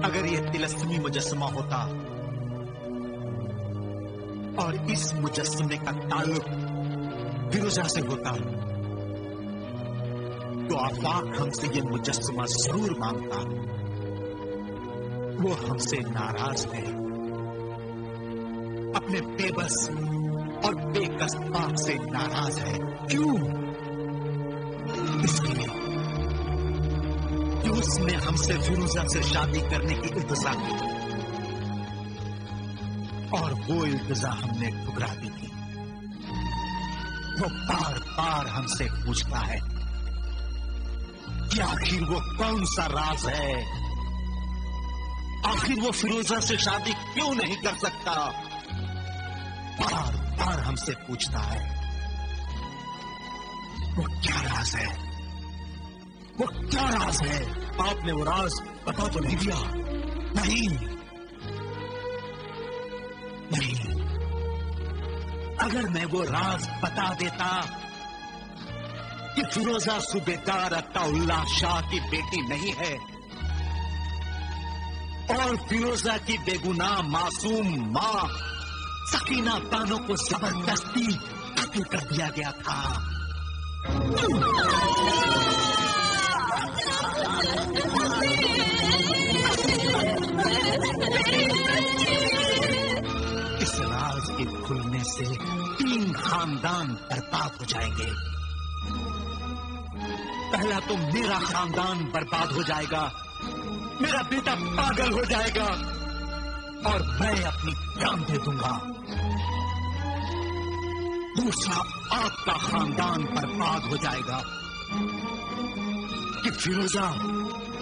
अगर ये तिलस्मी मुजस्समा होता और इस मुजस्समे का ताल्लुक फिरोजा से होता तो आफाक हमसे ये मुजस्समा जरूर मांगता। वो हमसे नाराज है, अपने बेबस और बेकस पाक से नाराज है। क्यों? इसलिए कि उसने हमसे फिरोजा से शादी करने की इल्तिजा की और वो इल्तिजा हमने ठुकरा दी थी। वो बार बार हमसे पूछता है कि आखिर वो कौन सा राज है, आखिर वो फिरोजा से शादी क्यों नहीं कर सकता। बार बार हमसे पूछता है वो क्या राज है, वो क्या राज है। आपने वो राज बता तो नहीं दिया? नहीं नहीं, अगर मैं वो राज बता देता कि फिरोजा सूबेदार अत्ताउल्लाह शाह की बेटी नहीं है और फिरोजा की बेगुनाह मासूम मां सकीना बानो को जबरदस्ती कत्ल कर दिया गया था, इस राज के खुलने से 3 खानदान बर्बाद हो जाएंगे। पहला तो मेरा खानदान बर्बाद हो जाएगा, मेरा बेटा पागल हो जाएगा और मैं अपनी जान दे दूंगा। दूसरा, आपका खानदान बर्बाद हो जाएगा कि फिरोजा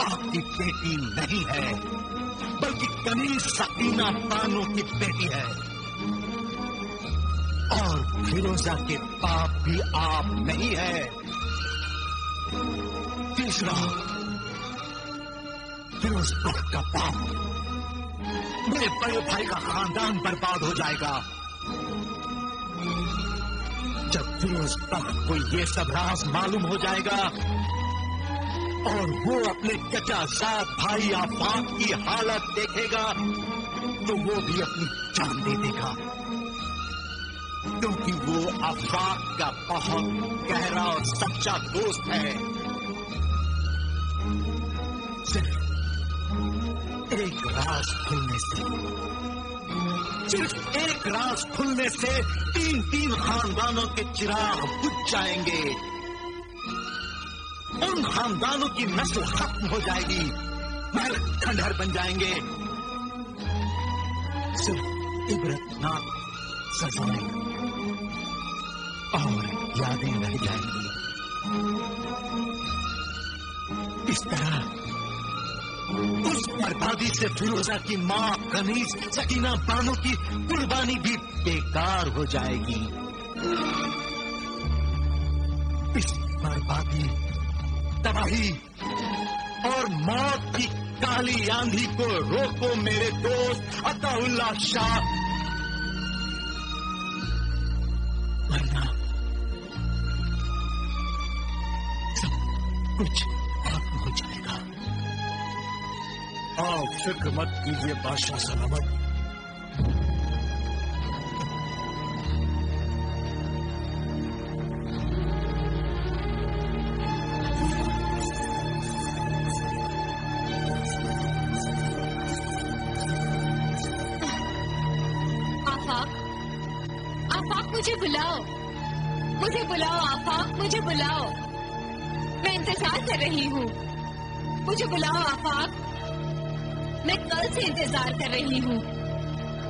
आपकी बेटी नहीं है बल्कि कनीज सकीना बानो की बेटी है और फिरोजा के बाप भी आप नहीं है। तीसरा, फिरोज बख्त का बाप, मेरे बड़े भाई का खानदान बर्बाद हो जाएगा। जब फिरोज बख्त को ये सब राज मालूम हो जाएगा और वो अपने चचाजाद भाई आफाक की हालत देखेगा तो वो भी अपनी जान दे देगा, क्योंकि वो आफाक का बहुत गहरा और सच्चा दोस्त है। सिर्फ एक राज खुलने से, सिर्फ एक राज खुलने से 3 खानदानों के चिराग बुझ जाएंगे। उन खानदानों की नस्ल खत्म हो जाएगी, महल खंडहर बन जाएंगे, सिर्फ इबरतनाक सजाएं और यादें रह जाएंगी। इस तरह उस बर्बादी से फिरोजा की मां कनीज सकीना बानो की कुर्बानी भी बेकार हो जाएगी। इस बर्बादी, तबाही और मौत की काली आंधी को रोको मेरे दोस्त अत्ताउल्लाह शाह, वरना सब कुछ खत्म हो जाएगा। आप फिक्र मत कीजिए बादशाह सलामत। मुझे बुलाओ, मुझे बुलाओ आफाक, मुझे बुलाओ, मैं इंतजार कर रही हूँ। मुझे बुलाओ आफाक, मैं कल से इंतजार कर रही हूँ।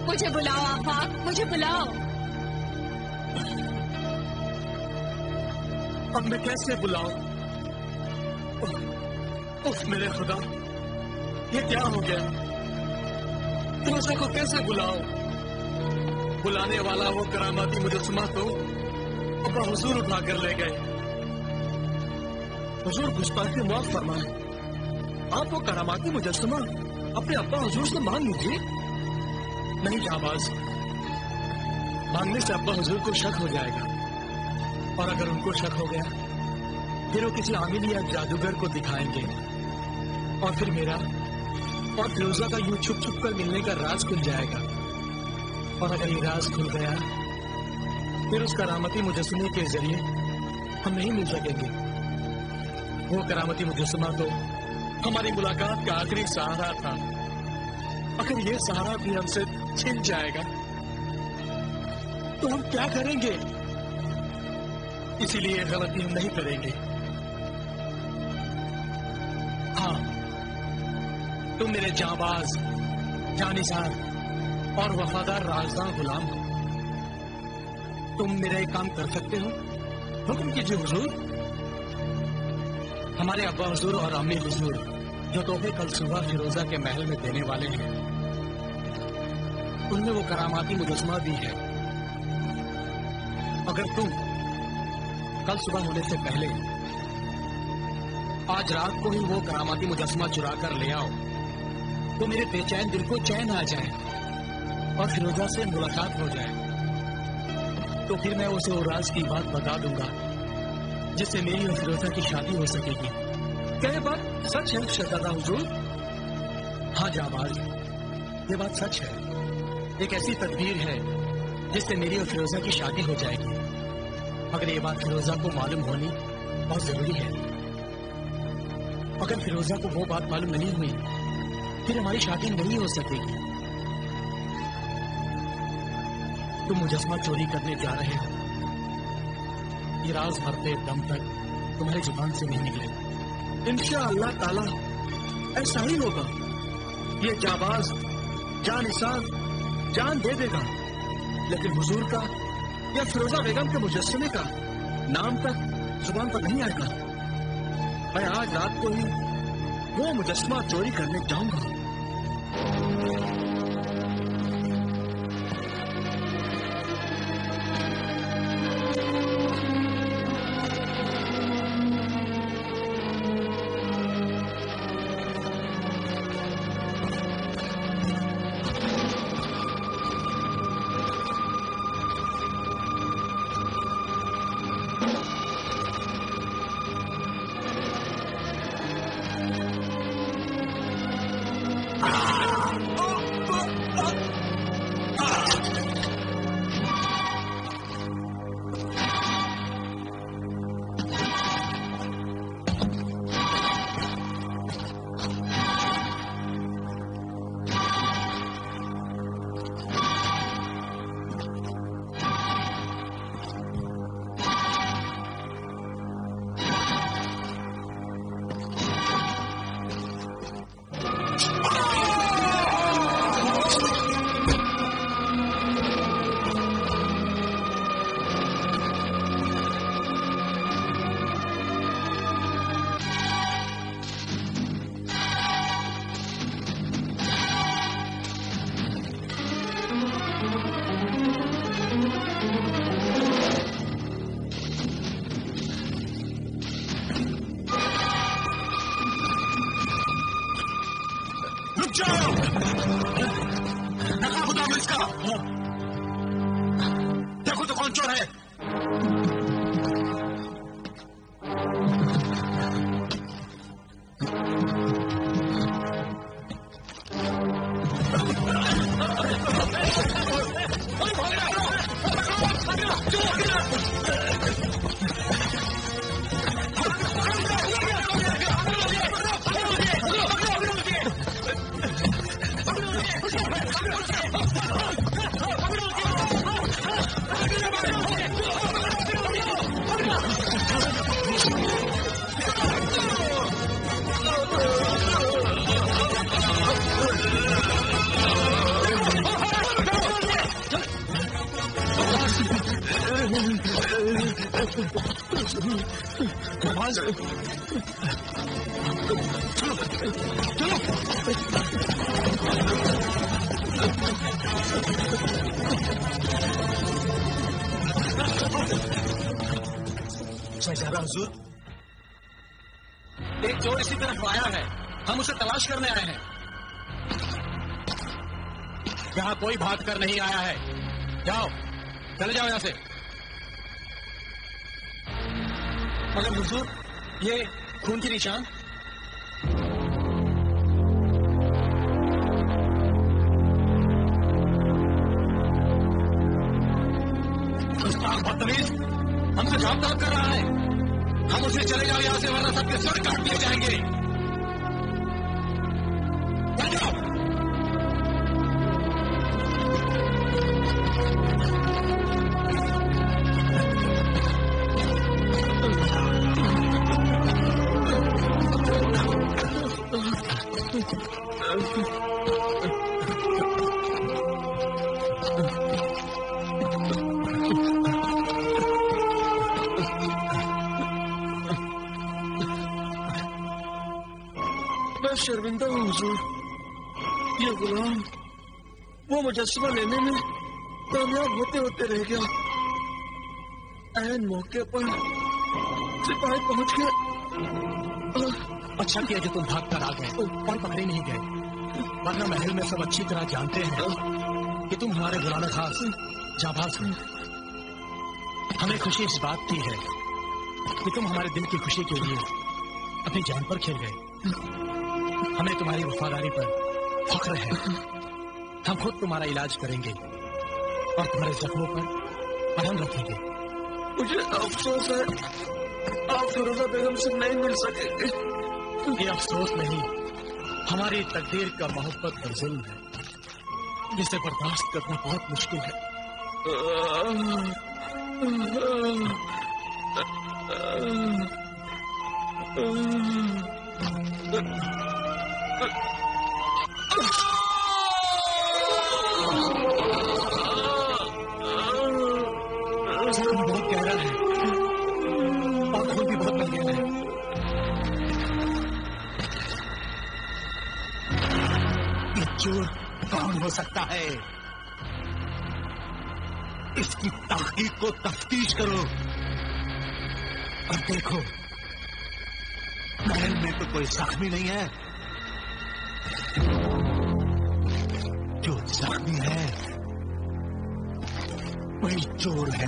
मुझे बुलाओ आफाक, मुझे बुलाओ। अब मैं कैसे बुलाऊं? उफ मेरे खुदा, ये क्या हो गया? फिरोजा को कैसे बुलाऊं? बुलाने वाला वो करामाती मुजस्समा तो अब्बा हुजूर उठा कर ले गए। हुजूर गुस्ताखी माफ फरमाए, आप वो करामाती मुजस्समा अपने अब्बा हुजूर से मांग लीजिए। नहीं जाबाज, मांगने से अब्बा हुजूर को शक हो जाएगा और अगर उनको शक हो गया फिर वो किसी आमिल या जादूगर को दिखाएंगे और फिर और फिरोजा का यूं छुप छुप कर मिलने का राज खुल जाएगा। और अगर ये राज खुल गया फिर उस करामती मुजस्समे के जरिए हम नहीं मिल सकेंगे। वो करामती मुजस्समा तो हमारी मुलाकात का आखिरी सहारा था। अगर ये सहारा भी हमसे छिन जाएगा तो हम क्या करेंगे? इसीलिए गलती हम नहीं करेंगे। हाँ, तुम मेरे जांबाज, जानिसार और वफादार राजदां गुलाम हो। तुम मेरा एक काम कर सकते हो? हुक्म कीजिए हुजूर। हमारे अब्बा हुजूर और अम्मी हुजूर जो तोहफे कल सुबह फिरोजा के महल में देने वाले हैं, उनमें वो करामाती मुजस्समा भी है। अगर तुम कल सुबह होने से पहले आज रात को ही वो करामाती मुजस्समा चुरा कर ले आओ तो मेरे बेचैन दिल को चैन आ जाए और फिरोजा से मुलाकात हो जाए। तो फिर मैं उसे वो राज की बात बता दूंगा जिससे मेरी और फिरोजा की शादी हो सकेगी। क्या ये बात सच है शहजादा हुजूर? हाँ जाबाज, ये बात सच है। एक ऐसी तदबीर है जिससे मेरी और फिरोजा की शादी हो जाएगी। मगर ये बात फिरोजा को मालूम होनी बहुत जरूरी है। अगर फिरोजा को वो बात मालूम नहीं हुई फिर हमारी शादी नहीं हो सकेगी। तुम मुजस्समा चोरी करने जा रहे हो, ये राज मरते दम तक तुम्हारी जुबान से नहीं निकलेगा। इंशाअल्लाह ताला ऐसा ही होगा। ये जाबाज जानिसार जान दे देगा, लेकिन हुजूर का या फिरोजा बेगम के मुजस्समे का नाम तक जुबान पर नहीं आएगा। मैं आज रात को ही वो मुजस्समा चोरी करने जाऊंगा। देखो तो कौन चोर है। शहजादा हुजूर, एक चोर इसी तरफ आया है, हम उसे तलाश करने आए हैं। यहाँ कोई भाग कर नहीं आया है, जाओ चले जाओ यहाँ से। मगर हुजूर, ये खून के निशान। बदतमीज हमसे जवाब तलब कर रहा है। हम उसे चले जाओ यहाँ से, वरना सबके सर काट दिए जाएंगे। शर्मिंदा हूँ हुजूर, ये गुलाम वो मुजस्समा लेने में कामयाब होते होते रह गया। ऐन मौके पर सिपाही पहुंच गए। अच्छा किया जो तुम भाग कर आ गए और पकड़े नहीं गए, वरना महल में सब अच्छी तरह जानते हैं कि तुम हमारे गुलाम खास जाबाज हो। हमें खुशी इस बात की है कि तुम हमारे दिल की खुशी के लिए अपनी जान पर खेल गए। हमें तुम्हारी वफादारी पर फख्र है। हम खुद तुम्हारा इलाज करेंगे और तुम्हारे जख्मों पर मरहम रखेंगे। मुझे अफसोस है आप फिरोजा बेगम से नहीं मिल सकेंगे। ये अफसोस नहीं, हमारी तकदीर का मोहब्बत पर जुल्म है, जिसे बर्दाश्त करना बहुत मुश्किल है। बहुत गहरा है और खून भी बहुत बन गया है। ये चोर कौन हो सकता है? इसकी तहकीक को तफ्तीश करो और देखो महल में तो कोई जख्मी नहीं है। जो जख्मी है वही चोर है।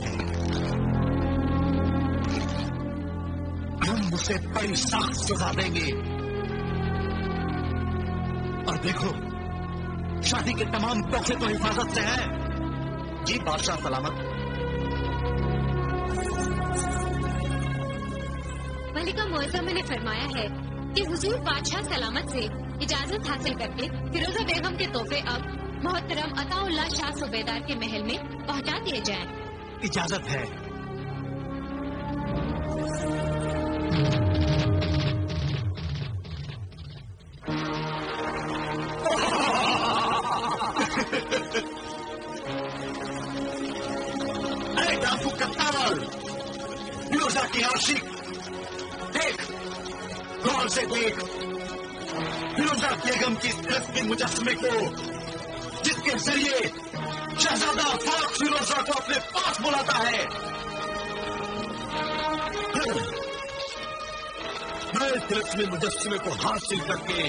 हम उसे बड़ी सख्त सजा देंगे। और देखो शादी के तमाम तोहफे तो हिफाजत से हैं। जी बादशाह सलामत। मलिका मुअज़्ज़मा ने फरमाया है कि हुजूर बादशाह सलामत से इजाजत हासिल करके फिरोजा बेगम के तोहफे अब मोहतरम अताउल्लाह शाह सूबेदार के महल में पहुंचा दिए जाएं। इजाजत है। अरे डाकू कत्तार, फिरोजा की आशिक, देख गौर से देख फिरोजा बेगम की तरफ के मुजस्समे को, जिसके जरिए शहजादा फाख फिरोजा को अपने पास बुलाता है। मैं तिलस्मी मुजस्समे को हासिल करके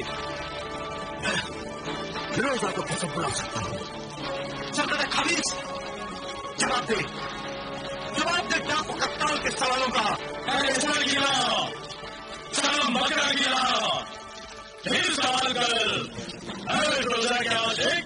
फिरोजा को कैसे बुला सकता हूँ? सरदार खबीज जवाब दे डाकू कत्ताल के सवालों का। सलाम मकरा गिला, फिर सवाल कर। अरे फिरोजा के आशिक,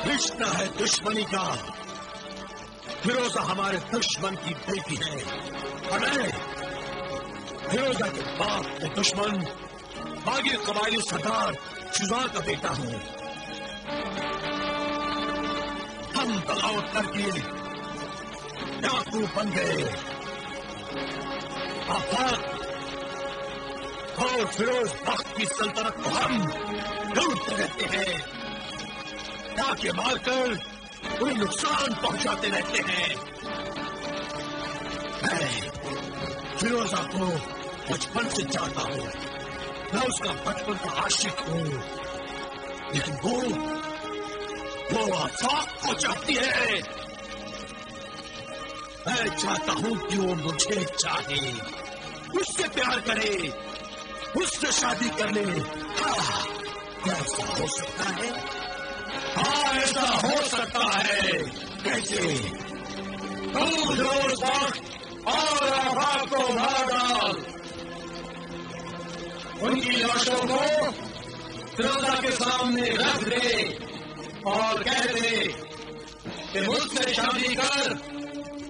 रिश्ता है दुश्मनी का। फिरोजा हमारे दुश्मन की बेटी है और मैं फिरोजा के बाप के दुश्मन बागी कबायली सरदार शुजा का बेटा हूं। हम बगावत करके डाकू बन गए। आफाक और फिरोज बख्त की सल्तनत को हम लूटते रहते हैं, ताकि मारकर उन्हें नुकसान पहुंचाते रहते हैं। फिरोजा को बचपन से जानता हूँ, मैं उसका बचपन का आशिक हूँ, लेकिन वो आफाक को चाहती है। मैं चाहता हूँ कि वो मुझे चाहे, उससे प्यार करे, उससे शादी कर ले। क्या ऐसा हो सकता है? हाँ, ऐसा हो सकता है। कैसे? तू रोज और आफाक को मार डाल, उनकी लाशों को फिरोजा के सामने रख दे और कह दे कि मुझसे शादी कर,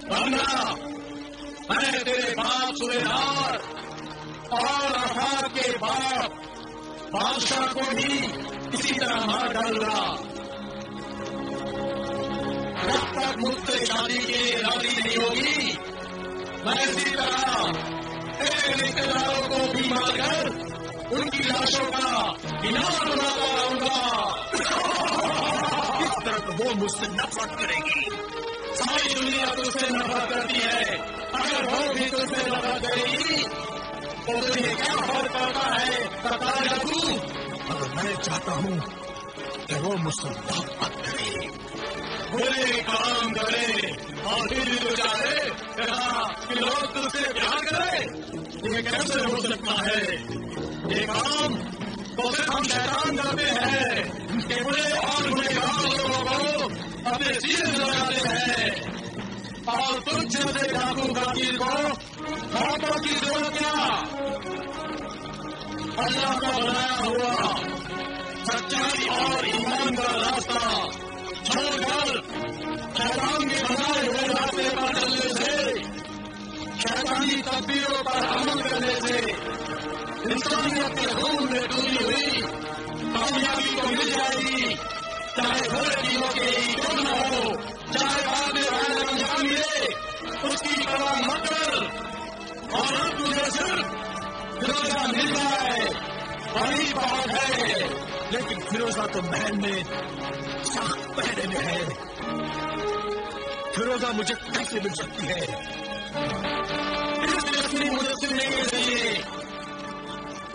वरना मैं तेरे बाप सुबेदार और आफाक के बाप बादशाह को भी इसी तरह मार डालूंगा। जब तक मुझसे शादी के राजी नहीं होगी, मैं इसी तरह तेरे रिश्तेदारों को भी मारकर उनकी लाशों का इनाम बनाता रहूंगा। इस तरह तो वो मुझसे नफरत करेगी। सारी दुनिया तुझसे नफरत करती है, अगर वो भी तुझसे नफरत करेगी तो तुझे क्या फर्क पड़ता है? बता जा तू। अगर मैं चाहता हूँ कि वो मुझसे मोहब्बत करे, बुरे काम करे और फिर भी तो चाहे कि लोग तुझसे प्यार करें, ये कैसे हो सकता है? ये काम तो सिर्फ हम शैतान करते हैं कि बुरे और गुनहगार लोगों को अपने सीने से लगाते हैं, और तुम जैसे डाकू कातिल को मोहब्बत की जरूरत क्या? अल्लाह का बनाया हुआ सच्चाई और ईमान का रास्ता छोड़कर शैतान के बनाए हुए रास्ते पर चलने से, शैतानी तदबीरों पर अमल करने से इंसानियत के खून में डूबी हुई कामयाबी को मिल जाएगी, चाहे बुरे दिनों के ही क्यों न हो, चाहे बाद में आने अंजाम मिले, उसकी परवाह मत कर। और अब तुझे सिर्फ फिरोजा मिल जाए वही बात है, लेकिन फिरोजा तो महल में सख्त पहरे में है। फिरोजा मुझे कैसे मिल सकती है? इस रस्मी मुजस्सिम नहीं मिल रही,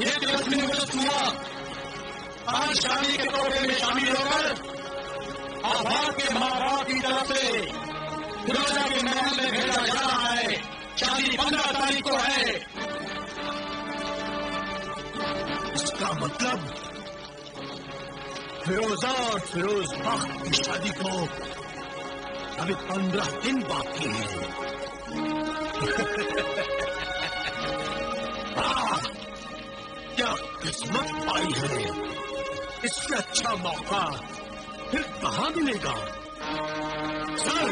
ये रस्मी मुजस्सिमा आज शादी के तोहफे में शामिल होकर आफाक के माँ बाप की तरफ से फिरोजा के महल में भेजा जा रहा है। शादी 15 तारीख को है। इसका मतलब फिरोजा और फिरोज बख्त की शादी को अभी 15 दिन बाकी है। क्या किस्मत पाई है! इससे अच्छा मौका फिर कहाँ मिलेगा? सर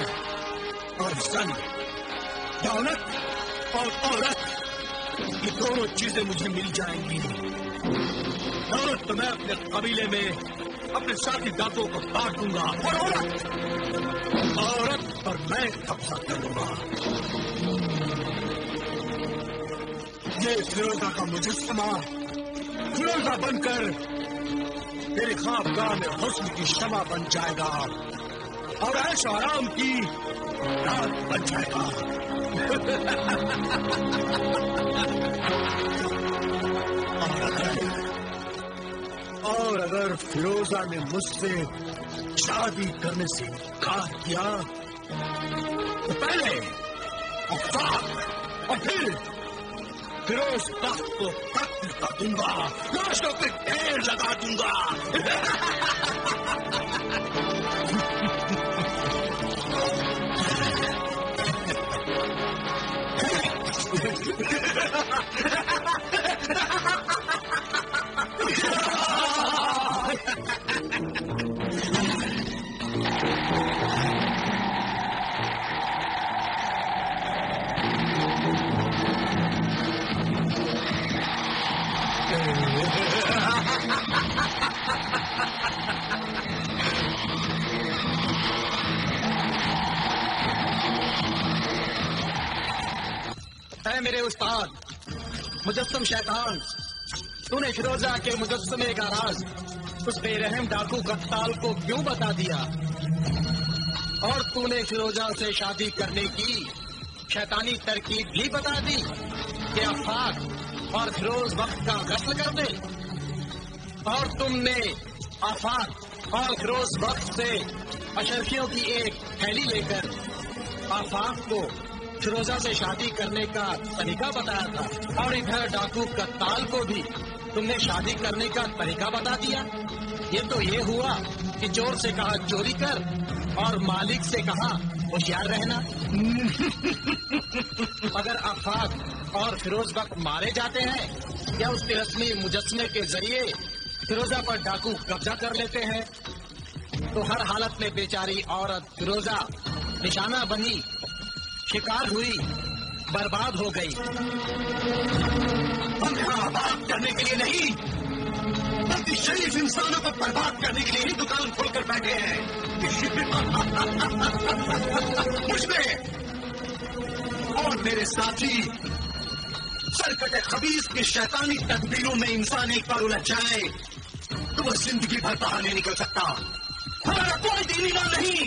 और सन, दौलत और औरत, ये दोनों चीजें मुझे मिल जाएंगी। दौलत तो मैं अपने कबीले में अपने साथी डाकुओं को बांट दूंगा, और औरत पर मैं कब्जा करूंगा। ये फिरोजा का मुजस्समा फिरोजा बनकर तेरे ख्वाबगाह में हुस्न की शमा बन जाएगा और ऐश आराम की रात बन जाएगा। और अगर फिरोजा ने मुझसे शादी करने से इनकार किया तो पहले और फिर फिरोज बख्त को कत्ल कर दूंगा, लाशों पे ढेर लगा दूंगा। मेरे उस्ताद मुजस्सम शैतान, तूने फिरोजा के मुजस्समे का राज उस बेरहम डाकू कत्ताल को क्यों बता दिया? और तूने फिरोजा से शादी करने की शैतानी तरकीब भी बता दी कि आफाक और फिरोज वक्त का गस्ल कर दे, और तुमने आफाक और फिरोज वक्त से अशरफियों की एक थैली लेकर आफाक को फिरोजा से शादी करने का तरीका बताया था, और इधर डाकू कत्ताल को भी तुमने शादी करने का तरीका बता दिया। ये तो ये हुआ कि चोर से कहा चोरी कर और मालिक से कहा होशियार रहना। अगर आफाक और फिरोज वक्त मारे जाते हैं या उस तिरस्मी मुजस्मे के जरिए फिरोजा पर डाकू कब्जा कर लेते हैं, तो हर हालत में बेचारी औरत फिरोजा निशाना बनी, शिकार हुई, बर्बाद हो गई। हम यहाँ आबाद करने के लिए नहीं, बल्कि शरीफ इंसानों को बर्बाद करने के लिए ही दुकान खोलकर बैठे हैं। मुझमें और मेरे साथी सरकट खबीस की शैतानी तदबीरों में इंसान एक बार उलझ जाए तो वह जिंदगी भर बाहर नहीं निकल सकता। हमारा कोई दीन ईमान नहीं।